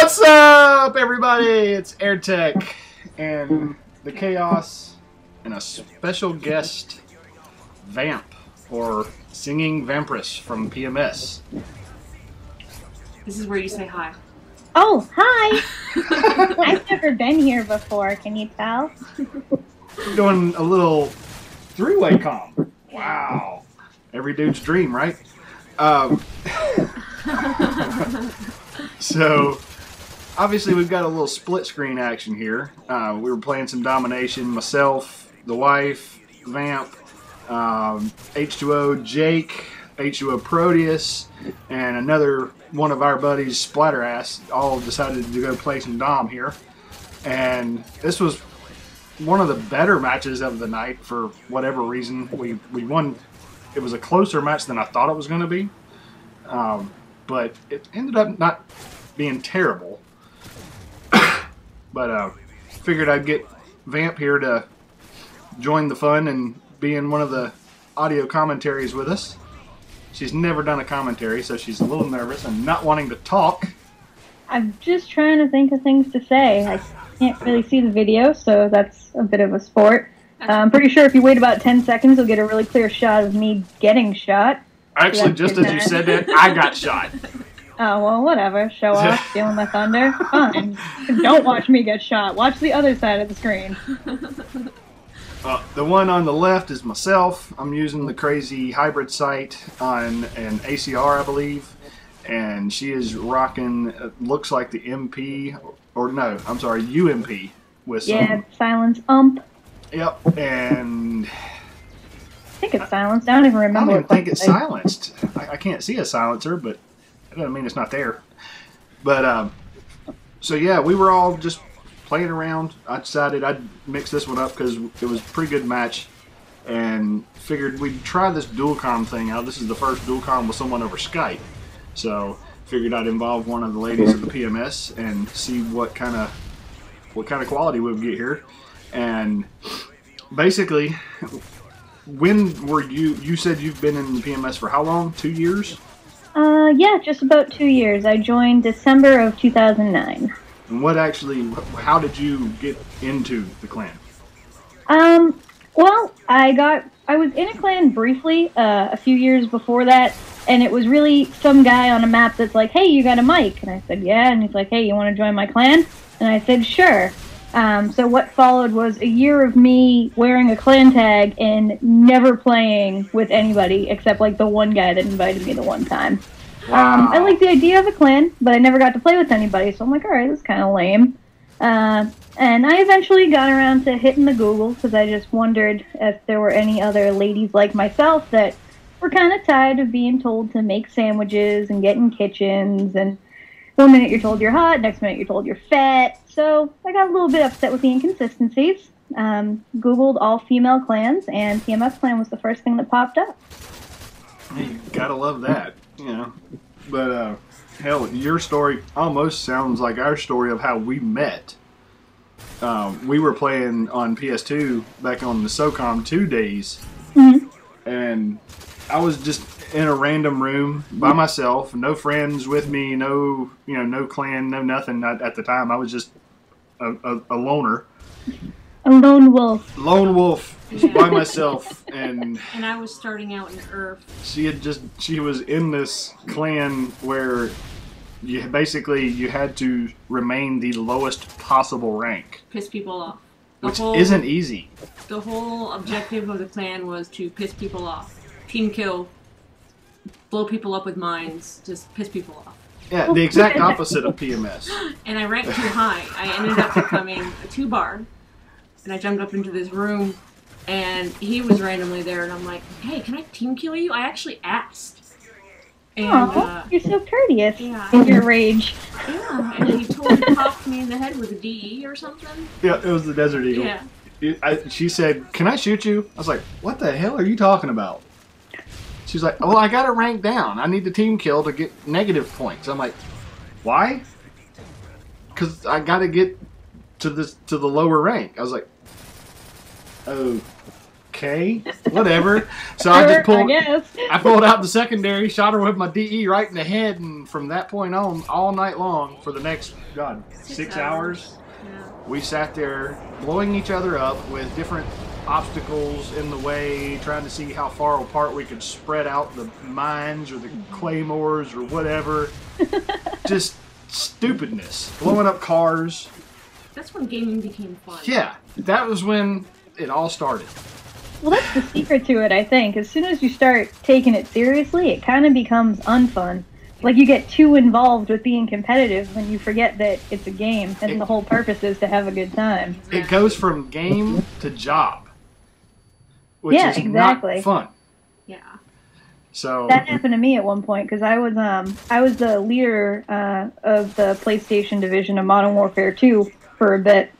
What's up, everybody? It's AirTech and the Chaos and a special guest, Vamp, or Singing Vampiress from PMS. This is where you say hi. Oh, hi! I've never been here before, can you tell? We're doing a little three-way comm. Wow. Every dude's dream, right? So, obviously we've got a little split screen action here. We were playing some Domination, myself, the wife, Vamp, H2O Jake, H2O Prodious, and another one of our buddies, Splatterazz, all decided to go play some Dom here. And this was one of the better matches of the night for whatever reason. We won. It was a closer match than I thought it was going to be. But it ended up not being terrible. But figured I'd get Vamp here to join the fun and be in one of the audio commentaries with us. She's never done a commentary, so she's a little nervous and not wanting to talk. I'm just trying to think of things to say. I can't really see the video, so that's a bit of a sport. I'm pretty sure if you wait about 10 seconds, you'll get a really clear shot of me getting shot. Actually, just as you said that, I got shot. Oh, well, whatever. Show off, stealing my thunder. Fine. Don't watch me get shot. Watch the other side of the screen. The one on the left is myself. I'm using the crazy hybrid sight on an ACR, I believe. And she is rocking, looks like the MP, or no, I'm sorry, UMP. With some, yeah, silence ump. Yep, and I think it's silenced. I don't even remember. I don't even think it's silenced. I can't see a silencer, but that doesn't mean it's not there. But, so yeah, we were all just playing around. I decided I'd mix this one up because it was a pretty good match. And figured we'd try this dual comm thing out. This is the first dual comm with someone over Skype. So, figured I'd involve one of the ladies of the PMS and see what kind of quality we would get here. And basically, when were you said you've been in the PMS for how long? 2 years? Yeah, just about 2 years. I joined December of 2009. And how did you get into the clan? Well, I was in a clan briefly, a few years before that, and it was really some guy on a map that's like, hey, you got a mic? And I said, yeah, and he's like, hey, you want to join my clan? And I said, sure. So what followed was a year of me wearing a clan tag and never playing with anybody except like the one guy that invited me the one time. Wow. I liked the idea of a clan, but I never got to play with anybody, so I'm like, alright, this is kind of lame. And I eventually got around to hitting the Google because I just wondered if there were any other ladies like myself that were kind of tired of being told to make sandwiches and get in kitchens, and one minute you're told you're hot, next minute you're told you're fat. So I got a little bit upset with the inconsistencies. Googled all female clans, and PMS clan was the first thing that popped up. You gotta love that, you know. But hell, your story almost sounds like our story of how we met. We were playing on PS2 back on the SOCOM 2 days, and I was just in a random room by myself, no friends with me, no clan, no nothing. At the time, I was just a loner. A lone wolf. Lone wolf, just by myself, and I was starting out in Earth. She was in this clan where you had to remain the lowest possible rank. Piss people off. Which isn't easy. The whole objective of the clan was to piss people off. Team kill. Blow people up with mines. Just piss people off. Yeah, the exact opposite of PMS. And I ranked too high. I ended up becoming a 2-bar. And I jumped up into this room, and he was randomly there, and I'm like, hey, can I team kill you? I actually asked. And, you're so courteous yeah, in your rage. Yeah, and he totally popped me in the head with a DE or something. Yeah, it was the Desert Eagle. Yeah. She said, can I shoot you? I was like, what the hell are you talking about? She's like, well, I got to rank down. I need the team kill to get negative points. I'm like, why? Because I got to get to the lower rank. I was like, okay. okay, whatever. So I just pulled. I guess. I pulled out the secondary, shot her with my DE right in the head, and from that point on, all night long, for the next, God, 6 hours, Yeah. we sat there blowing each other up with different obstacles in the way, trying to see how far apart we could spread out the mines or the claymores or whatever. Just stupidness. Blowing up cars. That's when gaming became fun. Yeah, that was when it all started. Well, that's the secret to it, I think. As soon as you start taking it seriously, it kind of becomes unfun. Like, you get too involved with being competitive and you forget that it's a game and the whole purpose is to have a good time. It goes from game to job, which Yeah, is exactly. not fun. Yeah. So That happened to me at one point because I was the leader of the PlayStation division of Modern Warfare 2 for a bit.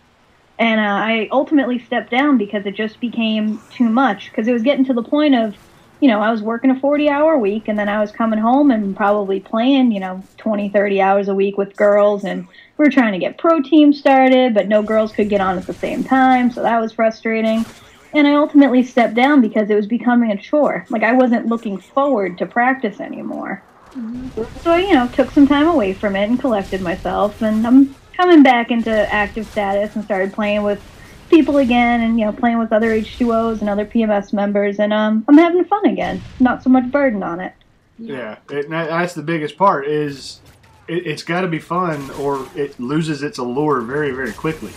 And I ultimately stepped down because it just became too much. Because it was getting to the point of, you know, I was working a 40-hour week, and then I was coming home and probably playing, 20, 30 hours a week with girls. And we were trying to get pro teams started, but no girls could get on at the same time, so that was frustrating. And I ultimately stepped down because it was becoming a chore. Like, I wasn't looking forward to practice anymore. Mm-hmm. So I, took some time away from it and collected myself, and I'm coming back into active status and started playing with people again and, playing with other H2Os and other PMS members, and I'm having fun again. Not so much burden on it. yeah, that's the biggest part is it's got to be fun or it loses its allure very, very quickly.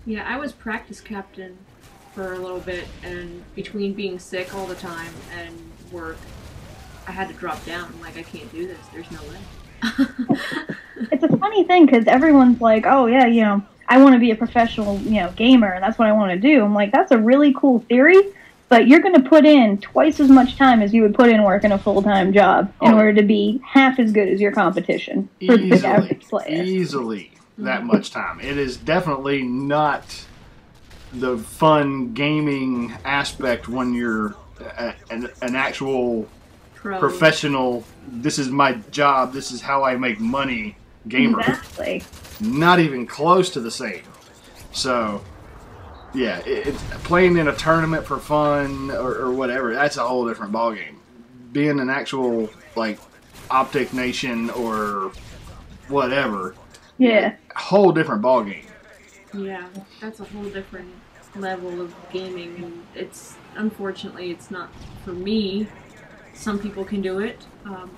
Yeah, I was practice captain for a little bit, and between being sick all the time and work, I had to drop down. I'm like, I can't do this. There's no way. It's a funny thing because everyone's like, oh yeah, I want to be a professional, gamer, and that's what I want to do. I'm like, that's a really cool theory, but you're going to put in twice as much time as you would put in working a full-time job in order to be half as good as your competition for the average player. Easily that much time. It is definitely not the fun gaming aspect when you're an actual professional, this is my job, this is how I make money gamer. Exactly. Not even close to the same. So, yeah, it's playing in a tournament for fun or whatever, that's a whole different ballgame. Being an actual, like, Optic Nation or whatever, yeah, whole different ballgame. Yeah, that's a whole different level of gaming, and unfortunately, it's not for me. Some people can do it.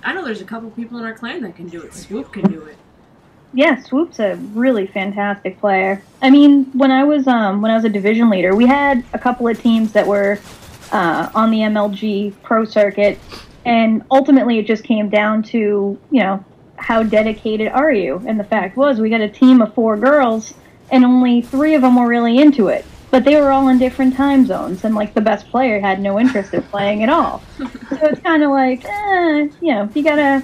I know there's a couple people in our clan that can do it. Swoop can do it. Yeah, Swoop's a really fantastic player. I mean, when I was a division leader, we had a couple of teams that were on the MLG pro circuit, and ultimately it just came down to, how dedicated are you? And the fact was, we got a team of 4 girls, and only 3 of them were really into it. But they were all in different time zones, and, the best player had no interest in playing at all. So it's kind of like, you gotta...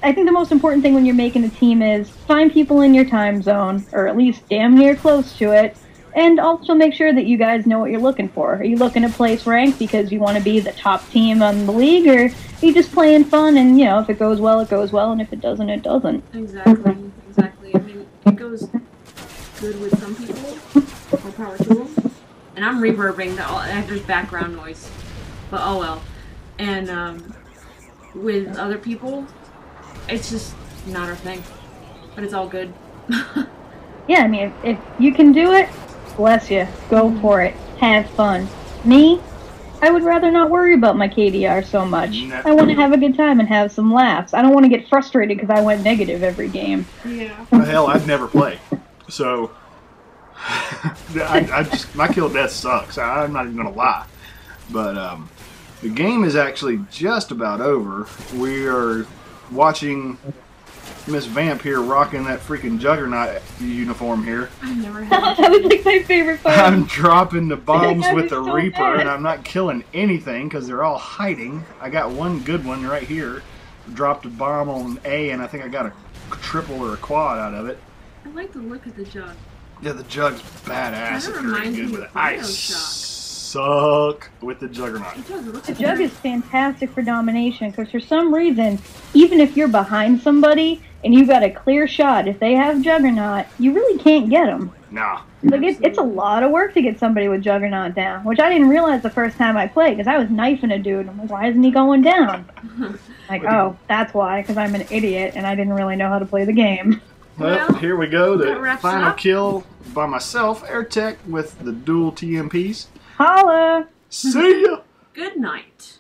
I think the most important thing when you're making a team is find people in your time zone, or at least damn near close to it, and also make sure that you guys know what you're looking for. Are you looking to place rank because you want to be the top team on the league, or are you just playing fun and, if it goes well, it goes well, and if it doesn't, it doesn't. Exactly. I mean, it goes good with some people. More power to them. And I'm reverbing. There's background noise. But oh well. And with other people, it's just not our thing. But it's all good. Yeah, I mean, if you can do it, bless you. Go for it. Have fun. Me, I would rather not worry about my KDR so much. No. I want to have a good time and have some laughs. I don't want to get frustrated because I went negative every game. Yeah. Well, hell, I've never played. So, my kill death sucks. I'm not even going to lie. But the game is actually just about over. We are watching Miss Vamp here rocking that freaking Juggernaut uniform here. I've never had That was like my favorite part. I'm dropping the bombs That with was the so Reaper, bad. and I'm not killing anything because they're all hiding. I got one good one right here. Dropped a bomb on A, and I think I got a triple or a quad out of it. I like the look of the jug. Yeah, the Jug's badass. Kinda if you're reminds good me with of it. I Bioshock. suck with the Juggernaut. It does. It looks The cool. Jug is fantastic for domination because for some reason, even if you're behind somebody, and you got a clear shot. If they have Juggernaut, you really can't get them. Nah. Like it's a lot of work to get somebody with Juggernaut down, which I didn't realize the first time I played because I was knifing a dude. I'm like, why isn't he going down? Like, oh, that's why, because I'm an idiot and I didn't really know how to play the game. Well, here we go. that The wraps it final up. kill by myself, AirTech, with the dual TMPs. Holla! See ya! Good night.